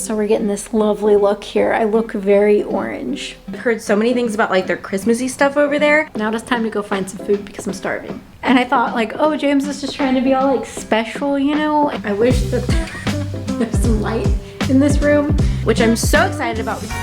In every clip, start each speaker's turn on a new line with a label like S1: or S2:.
S1: So we're getting this lovely look here. I look very orange. I've heard so many things about like their Christmassy stuff over there. Now it's time to go find some food because I'm starving. And I thought like, oh, James is just trying to be all like special, you know? I wish that there's some light in this room, which I'm so excited about because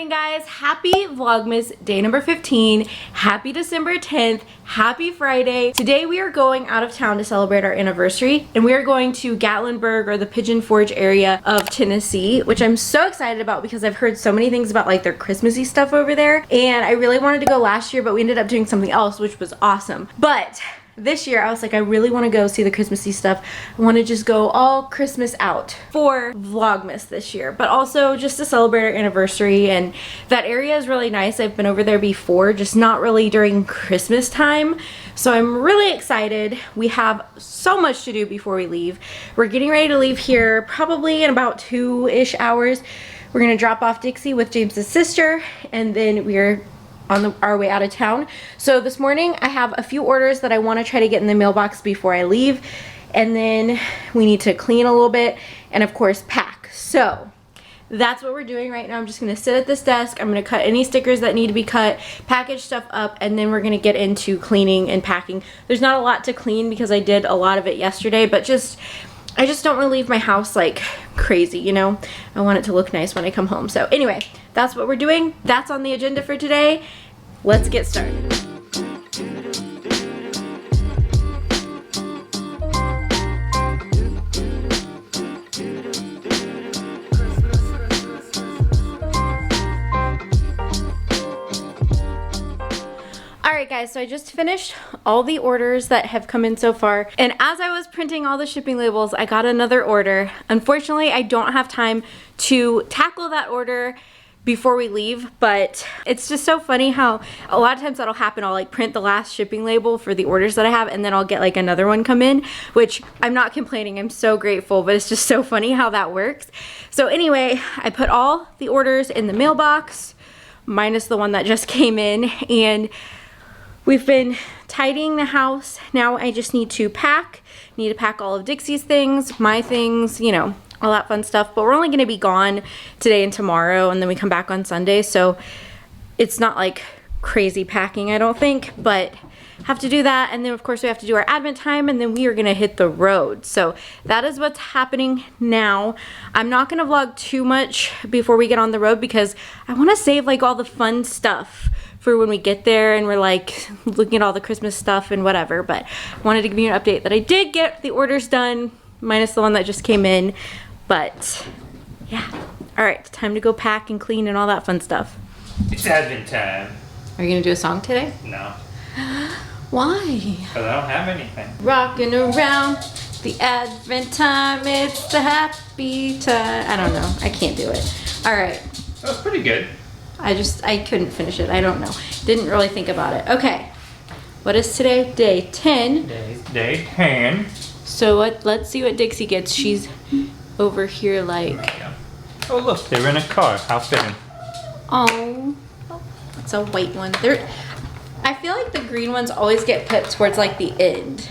S1: guys, happy Vlogmas day number 15. Happy December 10th. Happy Friday. Today we are going out of town to celebrate our anniversary, and we are going to Gatlinburg, or the Pigeon Forge area of Tennessee, which I'm so excited about because I've heard so many things about like their Christmassy stuff over there, and I really wanted to go last year, but we ended up doing something else, which was awesome. But this year I was like, I really want to go see the Christmassy stuff. I want to just go all Christmas out for Vlogmas this year, but also just to celebrate our anniversary. And that area is really nice. I've been over there before, just not really during Christmas time. So I'm really excited. We have so much to do before we leave. We're getting ready to leave here probably in about 2-ish hours. We're gonna drop off Dixie with James's sister, and then we're on our way out of town. So this morning I have a few orders that I want to try to get in the mailbox before I leave, and then we need to clean a little bit and of course pack. So that's what we're doing right now. I'm just gonna sit at this desk. I'm gonna cut any stickers that need to be cut, package stuff up, and then we're gonna get into cleaning and packing. There's not a lot to clean because I did a lot of it yesterday, but I just don't want to leave my house like crazy, you know? I want it to look nice when I come home. So anyway, that's what we're doing. That's on the agenda for today. Let's get started. Alright guys, so I just finished all the orders that have come in so far, and as I was printing all the shipping labels, I got another order. Unfortunately, I don't have time to tackle that order before we leave, but it's just so funny how a lot of times that'll happen. I'll like print the last shipping label for the orders that I have, and then I'll get like another one come in, which I'm not complaining, I'm so grateful, but it's just so funny how that works. So anyway, I put all the orders in the mailbox, minus the one that just came in, and we've been tidying the house. Now I just need to pack all of Dixie's things, my things, you know, all that fun stuff. But we're only gonna be gone today and tomorrow, and then we come back on Sunday, so it's not like crazy packing, I don't think, but have to do that. And then of course we have to do our Advent time, and then we are gonna hit the road. So that is what's happening now. I'm not gonna vlog too much before we get on the road because I wanna save like all the fun stuff for when we get there and we're like looking at all the Christmas stuff and whatever. But I wanted to give you an update that I did get the orders done, minus the one that just came in. But yeah, all right, time to go pack and clean and all that fun stuff.
S2: It's Advent time.
S1: Are you gonna do a song today?
S2: No.
S1: Why?
S2: Because I don't have anything.
S1: Rocking around the Advent time, it's the happy time. I don't know, I can't do it. All right.
S2: That was pretty good.
S1: I couldn't finish it, I don't know. Didn't really think about it. Okay, what is today? Day 10.
S2: Day 10.
S1: So let's see what Dixie gets. She's over here like,
S2: oh look, they're in a car. How fitting.
S1: oh, it's a white one. I feel like the green ones always get put towards like the end.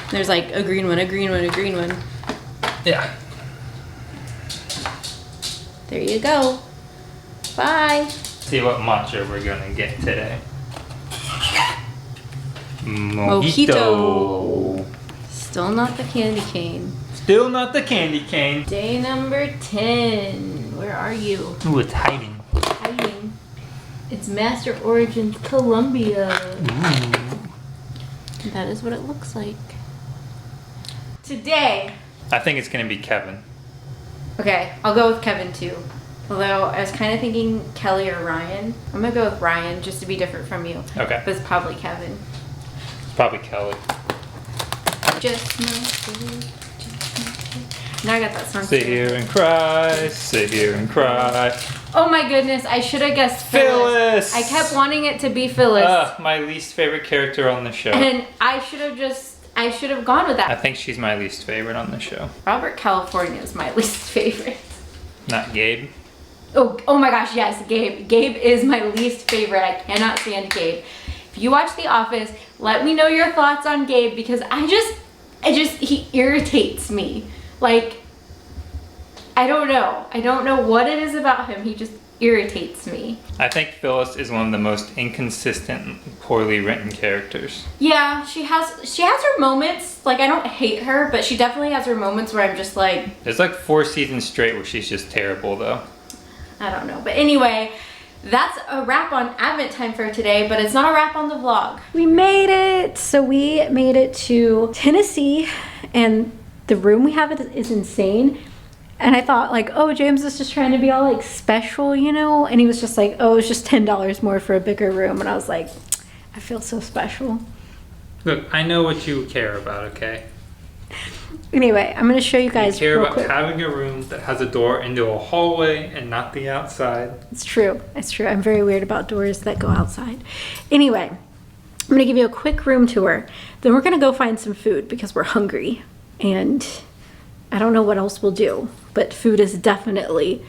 S1: There's like a green one, a green one, a green one.
S2: Yeah.
S1: There you go. Bye.
S2: See what matcha we're gonna get today.
S1: Mojito. Still not the candy cane.
S2: Still not the candy cane.
S1: Day number 10. Where are you?
S2: Ooh, it's hiding.
S1: Hiding. It's Master Origins Columbia.
S2: Ooh.
S1: That is what it looks like. Today.
S2: I think it's gonna be Kevin.
S1: Okay, I'll go with Kevin too. Although I was kind of thinking Kelly or Ryan. I'm gonna go with Ryan just to be different from you.
S2: Okay.
S1: But it's probably Kevin.
S2: It's probably Kelly.
S1: Just my food, just my food. Now I got that song.
S2: Sit here and cry, sit here and cry.
S1: Oh my goodness, I should have guessed
S2: Phyllis!
S1: I kept wanting it to be Phyllis.
S2: My least favorite character on the show.
S1: And I should have gone with
S2: I
S1: that.
S2: think she's my least favorite on the show.
S1: Robert California is my least favorite.
S2: Not Gabe.
S1: Oh my gosh, yes, Gabe. Gabe is my least favorite. I cannot stand Gabe. If you watch The Office, let me know your thoughts on Gabe because he irritates me. Like, I don't know. I don't know what it is about him. He just irritates me.
S2: I think Phyllis is one of the most inconsistent, poorly written characters.
S1: Yeah, she has her moments. Like, I don't hate her, but she definitely has her moments where I'm just like...
S2: There's like 4 seasons straight where she's just terrible though.
S1: I don't know. But anyway, that's a wrap on Advent time for today, but it's not a wrap on the vlog. We made it! So we made it to Tennessee, and the room we have is insane. And I thought like, oh, James is just trying to be all like special, you know? And he was just like, oh, it's just $10 more for a bigger room. And I was like, I feel so special.
S2: Look, I know what you care about, okay?
S1: Anyway, I'm gonna show you guys
S2: You care
S1: real
S2: about
S1: quick.
S2: having a room that has a door into a hallway and not the outside.
S1: It's true. It's true. I'm very weird about doors that go outside. Anyway, I'm gonna give you a quick room tour. Then we're gonna go find some food because we're hungry. And I don't know what else we'll do, but food is definitely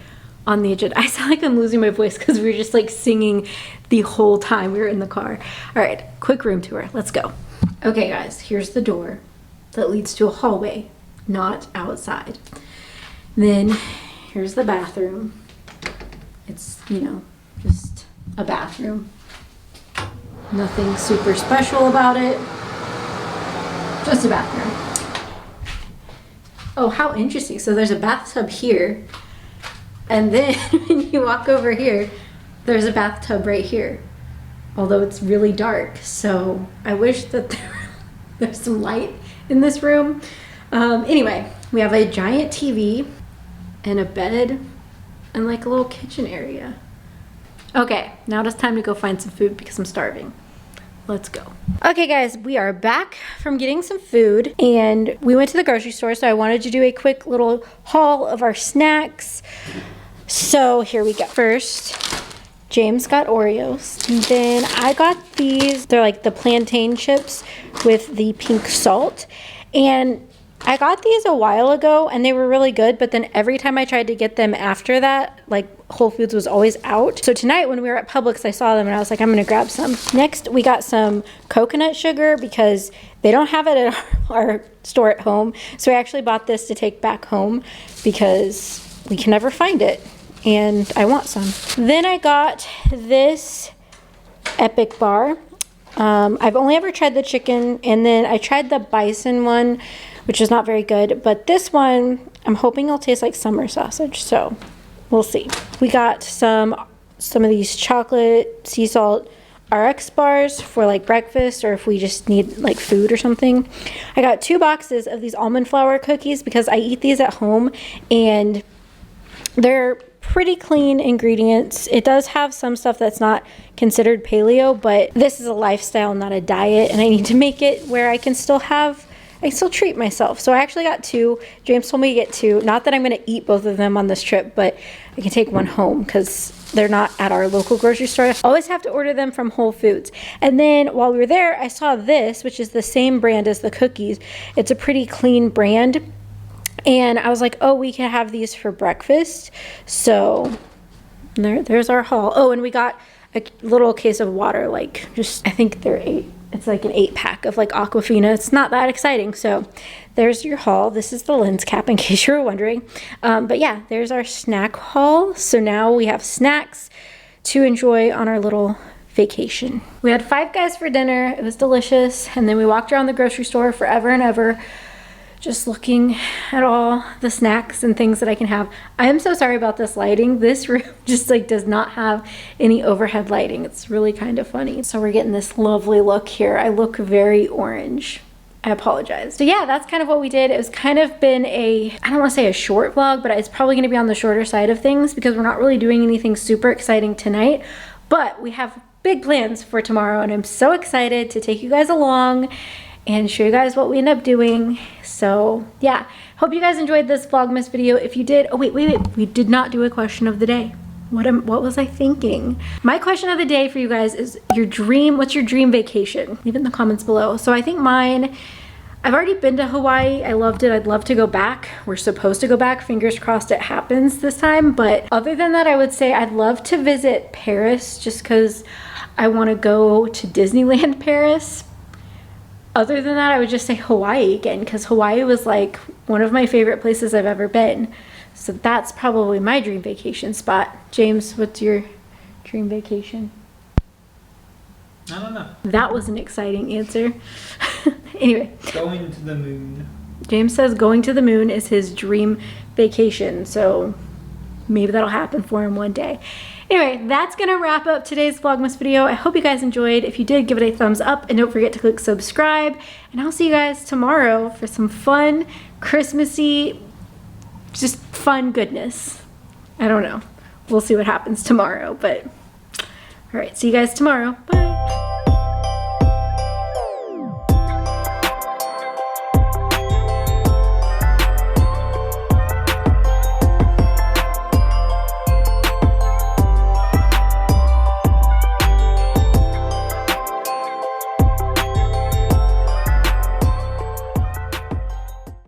S1: on the agenda. I sound like I'm losing my voice because we were just like singing the whole time we were in the car. All right, quick room tour. Let's go. Okay, guys, here's the door that leads to a hallway, not outside. Then here's the bathroom. It's, you know, just a bathroom. Nothing super special about it. Just a bathroom. Oh, how interesting. So there's a bathtub here. And then when you walk over here, there's a bathtub right here. Although it's really dark. So I wish that there's some light in this room. Anyway, we have a giant TV and a bed and like a little kitchen area. Okay, now it's time to go find some food because I'm starving. Let's go. Okay guys, we are back from getting some food and we went to the grocery store, so I wanted to do a quick little haul of our snacks. So here we go. First, James got Oreos, and then I got these. They're like the plantain chips with the pink salt, and I got these a while ago and they were really good, but then every time I tried to get them after that, like Whole Foods was always out. So tonight when we were at Publix, I saw them and I was like, I'm gonna grab some. Next, we got some coconut sugar because they don't have it at our store at home. So I actually bought this to take back home because we can never find it and I want some. Then I got this Epic bar. I've only ever tried the chicken, and then I tried the bison one, which is not very good, but this one I'm hoping it'll taste like summer sausage, so we'll see. We got some of these chocolate sea salt RX bars for like breakfast or if we just need like food or something. I got 2 boxes of these almond flour cookies because I eat these at home and they're pretty clean ingredients. It does have some stuff that's not considered paleo, but this is a lifestyle, not a diet, and I need to make it where I can still treat myself. So I actually got 2. James told me to get 2. Not that I'm going to eat both of them on this trip, but I can take one home because they're not at our local grocery store. I always have to order them from Whole Foods. And then while we were there, I saw this, which is the same brand as the cookies. It's a pretty clean brand. And I was like, oh, we can have these for breakfast. So there's our haul. Oh, and we got a little case of water, like just, I think they're 8. It's like an 8-pack of like Aquafina. It's not that exciting. So there's your haul. This is the lens cap in case you were wondering. But yeah, there's our snack haul. So now we have snacks to enjoy on our little vacation. We had Five Guys for dinner. It was delicious. And then we walked around the grocery store forever and ever, just looking at all the snacks and things that I can have. I am so sorry about this lighting. This room just like does not have any overhead lighting. It's really kind of funny. So we're getting this lovely look here. I look very orange. I apologize. So yeah, that's kind of what we did. It was kind of been I don't want to say a short vlog, but it's probably going to be on the shorter side of things because we're not really doing anything super exciting tonight. But we have big plans for tomorrow and I'm so excited to take you guys along and show you guys what we end up doing. So yeah, hope you guys enjoyed this Vlogmas video. If you did, oh wait, we did not do a question of the day. What was I thinking? My question of the day for you guys is what's your dream vacation? Leave it in the comments below. So I think mine, I've already been to Hawaii. I loved it. I'd love to go back. We're supposed to go back. Fingers crossed it happens this time. But other than that, I would say I'd love to visit Paris just because I want to go to Disneyland Paris. Other than that, I would just say Hawaii again because Hawaii was like one of my favorite places I've ever been. So that's probably my dream vacation spot. James, what's your dream vacation?
S3: I don't know.
S1: That was an exciting answer. Anyway.
S3: Going to the moon.
S1: James says going to the moon is his dream vacation. So maybe that'll happen for him one day. Anyway, that's gonna wrap up today's Vlogmas video. I hope you guys enjoyed. If you did, give it a thumbs up and don't forget to click subscribe. And I'll see you guys tomorrow for some fun, Christmassy, just fun goodness. I don't know. We'll see what happens tomorrow, but all right, see you guys tomorrow. Bye.